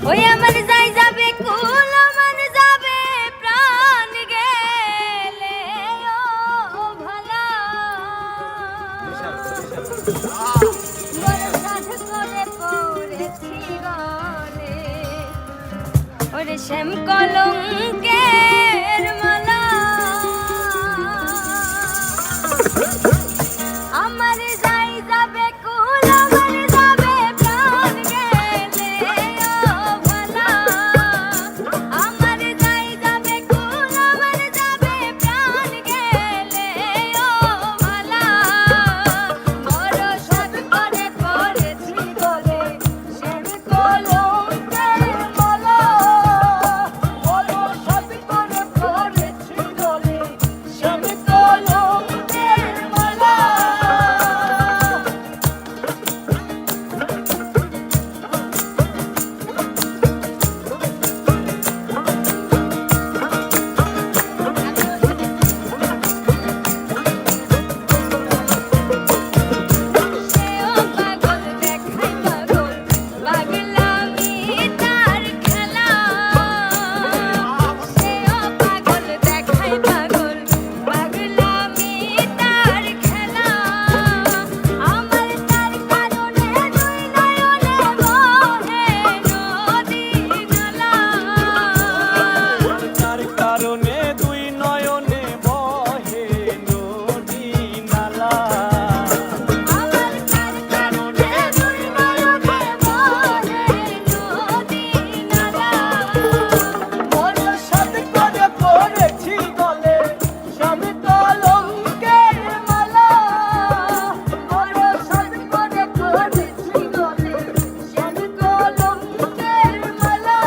ওই আমার যাই যাবে কুল আমার যাবে প্রাণ গেলে ও ভালা বরসাত করে পড়েছি গলে ওরে শ্যাম কলঙ্কের মালা আমার যাই যাবে কুল আমার যাবে প্রাণ গেলে ও ভালা আমার যাই যাবে কুল আমার যাবে প্রাণ গেলে ও ভালা বরসাত করে পড়েছি গলে শ্যাম কলঙ্কের মালা বরসাত করে পড়েছি গলে শ্যাম কলঙ্কের মালা সেও পাগল দেখাই পাগল পাগলামি তার খেলা সেও পাগল দেখাই পাগল পাগলামি তার খেলা আমার তার কারণে দুই নয়নে বহে নদী নালা তার কারণে দুই নয়নে বহে নদী নালা আমার তার কারণে দুই নয়নে বহে নদী নালা বরসাত করে পড়েছি গলে শ্যাম কলঙ্কের মালা বরসাত করে পড়েছি গলে শ্যাম কলঙ্কের মালা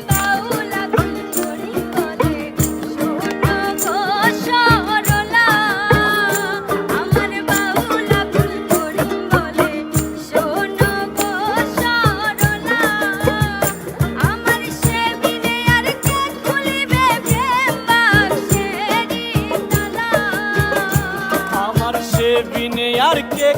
বাউলা ফুল করি বলে শোনো গো সরলা আমার বাউলা ফুল করি বলে শোনো গো সরলা আমার সে বিনে আর কে খুলিবে প্রেম বাক্সেরি তালা আমার সে বিনে আর কে